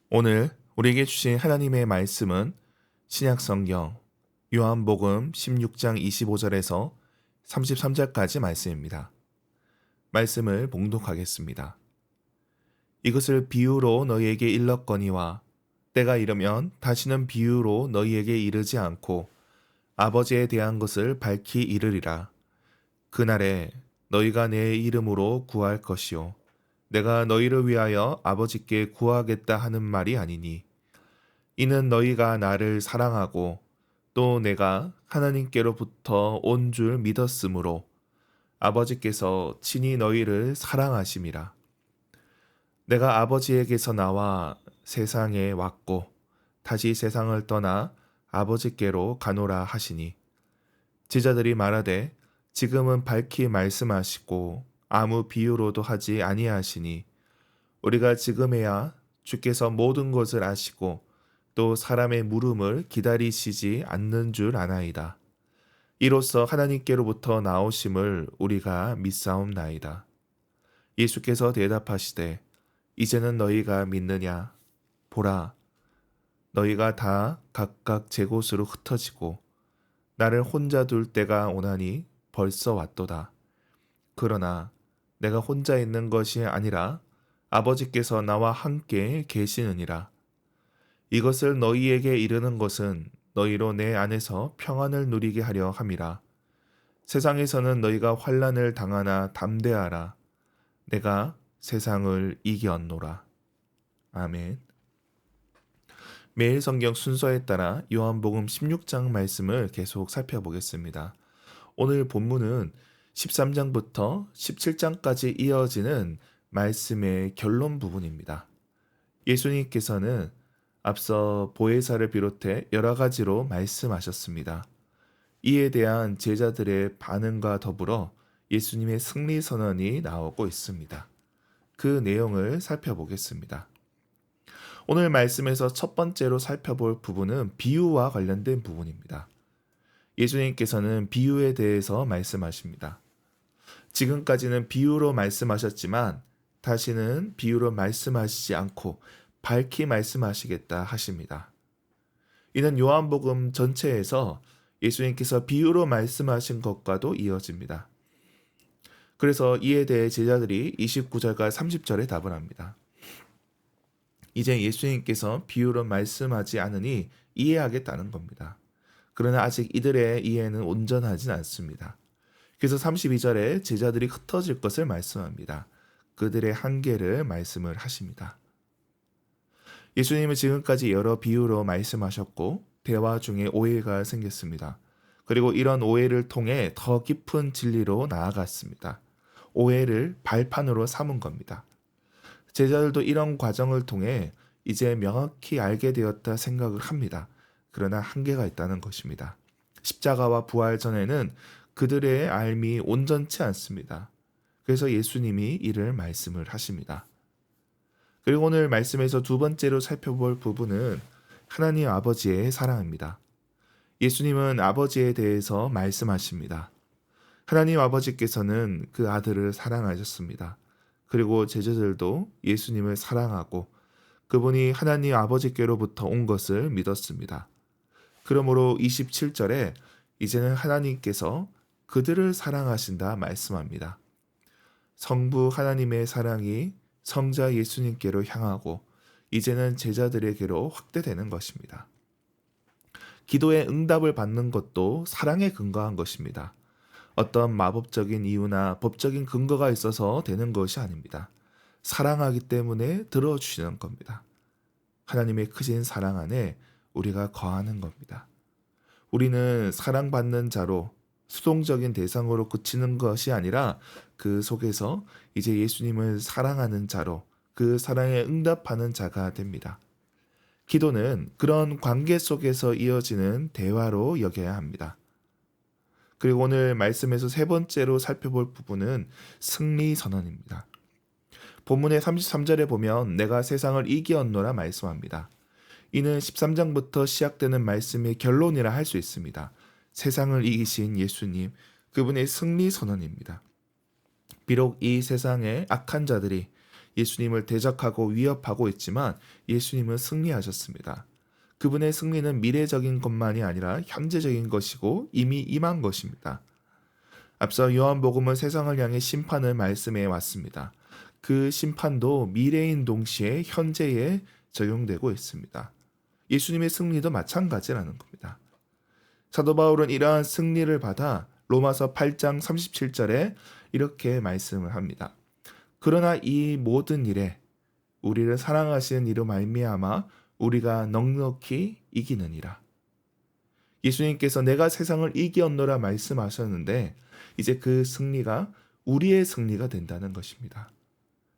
오늘 우리에게 주신 하나님의 말씀은 신약성경 요한복음 16장 25절에서 33절까지 말씀입니다. 말씀을 봉독하겠습니다. 이것을 비유로 너희에게 일렀거니와 때가 이르면 다시는 비유로 너희에게 이르지 않고 아버지에 대한 것을 밝히 이르리라. 그날에 너희가 내 이름으로 구할 것이요 내가 너희를 위하여 아버지께 구하겠다 하는 말이 아니니 이는 너희가 나를 사랑하고 또 내가 하나님께로부터 온 줄 믿었으므로 아버지께서 친히 너희를 사랑하심이라. 내가 아버지에게서 나와 세상에 왔고 다시 세상을 떠나 아버지께로 가노라 하시니 제자들이 말하되 지금은 밝히 말씀하시고 아무 비유로도 하지 아니하시니 우리가 지금에야 주께서 모든 것을 아시고 또 사람의 물음을 기다리시지 않는 줄 아나이다. 이로써 하나님께로부터 나오심을 우리가 믿사옵나이다. 예수께서 대답하시되 이제는 너희가 믿느냐? 보라, 너희가 다 각각 제 곳으로 흩어지고 나를 혼자 둘 때가 오나니 벌써 왔도다. 그러나 내가 혼자 있는 것이 아니라 아버지께서 나와 함께 계시느니라. 이것을 너희에게 이르는 것은 너희로 내 안에서 평안을 누리게 하려 함이라. 세상에서는 너희가 환난을 당하나 담대하라. 내가 세상을 이겼노라. 아멘. 매일 성경 순서에 따라 요한복음 16장 말씀을 계속 살펴보겠습니다. 오늘 본문은 13장부터 17장까지 이어지는 말씀의 결론 부분입니다. 예수님께서는 앞서 보혜사를 비롯해 여러 가지로 말씀하셨습니다. 이에 대한 제자들의 반응과 더불어 예수님의 승리 선언이 나오고 있습니다. 그 내용을 살펴보겠습니다. 오늘 말씀에서 첫 번째로 살펴볼 부분은 비유와 관련된 부분입니다. 예수님께서는 비유에 대해서 말씀하십니다. 지금까지는 비유로 말씀하셨지만 다시는 비유로 말씀하시지 않고 밝히 말씀하시겠다 하십니다. 이는 요한복음 전체에서 예수님께서 비유로 말씀하신 것과도 이어집니다. 그래서 이에 대해 제자들이 29절과 30절에 답을 합니다. 이제 예수님께서 비유로 말씀하지 않으니 이해하겠다는 겁니다. 그러나 아직 이들의 이해는 온전하진 않습니다. 그래서 32절에 제자들이 흩어질 것을 말씀합니다. 그들의 한계를 말씀을 하십니다. 예수님은 지금까지 여러 비유로 말씀하셨고 대화 중에 오해가 생겼습니다. 그리고 이런 오해를 통해 더 깊은 진리로 나아갔습니다. 오해를 발판으로 삼은 겁니다. 제자들도 이런 과정을 통해 이제 명확히 알게 되었다 생각을 합니다. 그러나 한계가 있다는 것입니다. 십자가와 부활 전에는 그들의 알미 온전치 않습니다. 그래서 예수님이 이를 말씀을 하십니다. 그리고 오늘 말씀에서 두 번째로 살펴볼 부분은 하나님 아버지의 사랑입니다. 예수님은 아버지에 대해서 말씀하십니다. 하나님 아버지께서는 그 아들을 사랑하셨습니다. 그리고 제자들도 예수님을 사랑하고 그분이 하나님 아버지께로부터 온 것을 믿었습니다. 그러므로 27절에 이제는 하나님께서 그들을 사랑하신다 말씀합니다. 성부 하나님의 사랑이 성자 예수님께로 향하고 이제는 제자들에게로 확대되는 것입니다. 기도의 응답을 받는 것도 사랑에 근거한 것입니다. 어떤 마법적인 이유나 법적인 근거가 있어서 되는 것이 아닙니다. 사랑하기 때문에 들어주시는 겁니다. 하나님의 크신 사랑 안에 우리가 거하는 겁니다. 우리는 사랑받는 자로 수동적인 대상으로 그치는 것이 아니라 그 속에서 이제 예수님을 사랑하는 자로 그 사랑에 응답하는 자가 됩니다. 기도는 그런 관계 속에서 이어지는 대화로 여겨야 합니다. 그리고 오늘 말씀에서 세 번째로 살펴볼 부분은 승리 선언입니다. 본문의 33절에 보면 내가 세상을 이기었노라 말씀합니다. 이는 13장부터 시작되는 말씀의 결론이라 할 수 있습니다. 세상을 이기신 예수님, 그분의 승리 선언입니다. 비록 이 세상의 악한 자들이 예수님을 대적하고 위협하고 있지만 예수님은 승리하셨습니다. 그분의 승리는 미래적인 것만이 아니라 현재적인 것이고 이미 임한 것입니다. 앞서 요한복음은 세상을 향해 심판을 말씀해 왔습니다. 그 심판도 미래인 동시에 현재에 적용되고 있습니다. 예수님의 승리도 마찬가지라는 겁니다. 사도 바울은 이러한 승리를 받아 로마서 8장 37절에 이렇게 말씀을 합니다. 그러나 이 모든 일에 우리를 사랑하시는 이로 말미암아 우리가 넉넉히 이기느니라. 예수님께서 내가 세상을 이기었노라 말씀하셨는데 이제 그 승리가 우리의 승리가 된다는 것입니다.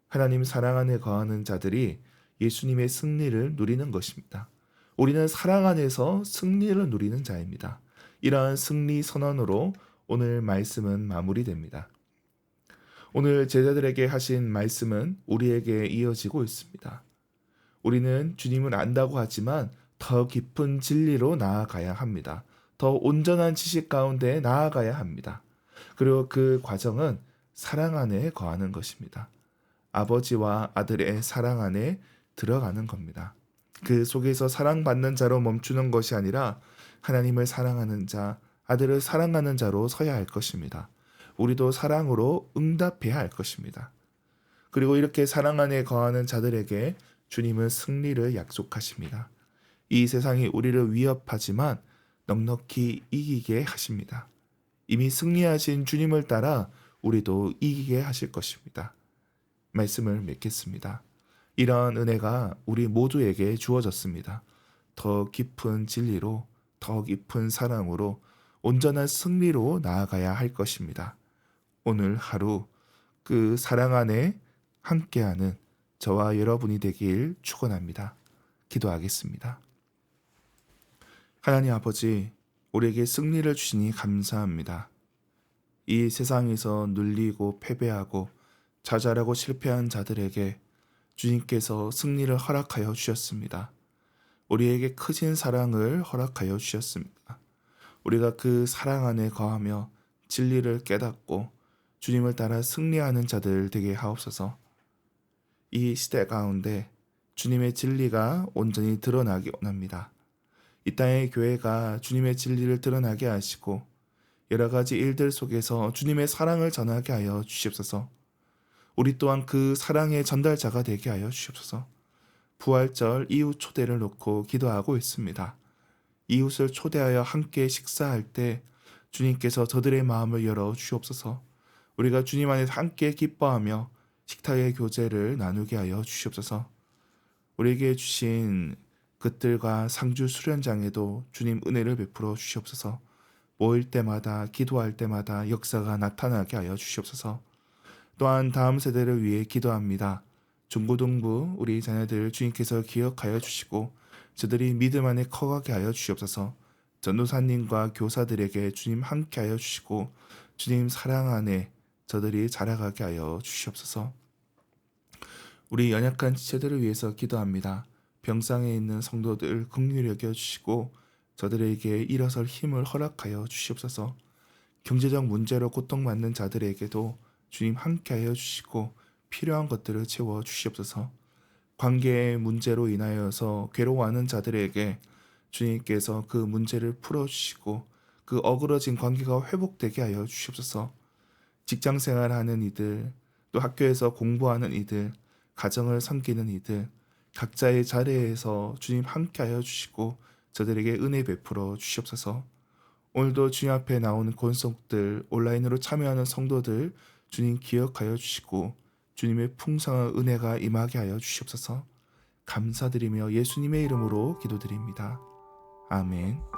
하나님 사랑 안에 거하는 자들이 예수님의 승리를 누리는 것입니다. 우리는 사랑 안에서 승리를 누리는 자입니다. 이러한 승리 선언으로 오늘 말씀은 마무리됩니다. 오늘 제자들에게 하신 말씀은 우리에게 이어지고 있습니다. 우리는 주님을 안다고 하지만 더 깊은 진리로 나아가야 합니다. 더 온전한 지식 가운데 나아가야 합니다. 그리고 그 과정은 사랑 안에 거하는 것입니다. 아버지와 아들의 사랑 안에 들어가는 겁니다. 그 속에서 사랑받는 자로 멈추는 것이 아니라 하나님을 사랑하는 자, 아들을 사랑하는 자로 서야 할 것입니다. 우리도 사랑으로 응답해야 할 것입니다. 그리고 이렇게 사랑 안에 거하는 자들에게 주님은 승리를 약속하십니다. 이 세상이 우리를 위협하지만 넉넉히 이기게 하십니다. 이미 승리하신 주님을 따라 우리도 이기게 하실 것입니다. 말씀을 맺겠습니다. 이러한 은혜가 우리 모두에게 주어졌습니다. 더 깊은 진리로, 더 깊은 사랑으로, 온전한 승리로 나아가야 할 것입니다. 오늘 하루 그 사랑 안에 함께하는 저와 여러분이 되길 축원합니다. 기도하겠습니다. 하나님 아버지, 우리에게 승리를 주시니 감사합니다. 이 세상에서 눌리고 패배하고 좌절하고 실패한 자들에게 주님께서 승리를 허락하여 주셨습니다. 우리에게 크신 사랑을 허락하여 주셨습니다. 우리가 그 사랑 안에 거하며 진리를 깨닫고 주님을 따라 승리하는 자들 되게 하옵소서. 이 시대 가운데 주님의 진리가 온전히 드러나기 원합니다. 이 땅의 교회가 주님의 진리를 드러나게 하시고 여러 가지 일들 속에서 주님의 사랑을 전하게 하여 주시옵소서. 우리 또한 그 사랑의 전달자가 되게 하여 주시옵소서. 부활절 이웃 초대를 놓고 기도하고 있습니다. 이웃을 초대하여 함께 식사할 때 주님께서 저들의 마음을 열어 주시옵소서. 우리가 주님 안에서 함께 기뻐하며 식탁의 교제를 나누게 하여 주시옵소서. 우리에게 주신 그들과 상주 수련장에도 주님 은혜를 베풀어 주시옵소서. 모일 때마다 기도할 때마다 역사가 나타나게 하여 주시옵소서. 또한 다음 세대를 위해 기도합니다. 중고등부 우리 자녀들 주님께서 기억하여 주시고 저들이 믿음 안에 커가게 하여 주시옵소서. 전도사님과 교사들에게 주님 함께 하여 주시고 주님 사랑 안에 저들이 자라가게 하여 주시옵소서. 우리 연약한 지체들을 위해서 기도합니다. 병상에 있는 성도들 긍휼히 여겨주시고 저들에게 일어설 힘을 허락하여 주시옵소서. 경제적 문제로 고통받는 자들에게도 주님 함께하여 주시고 필요한 것들을 채워 주시옵소서. 관계의 문제로 인하여서 괴로워하는 자들에게 주님께서 그 문제를 풀어주시고 그 어그러진 관계가 회복되게 하여 주시옵소서. 직장생활하는 이들, 또 학교에서 공부하는 이들, 가정을 섬기는 이들, 각자의 자리에서 주님 함께하여 주시고 저들에게 은혜 베풀어 주시옵소서. 오늘도 주님 앞에 나오는 권속들, 온라인으로 참여하는 성도들 주님 기억하여 주시고 주님의 풍성한 은혜가 임하게 하여 주시옵소서. 감사드리며 예수님의 이름으로 기도드립니다. 아멘.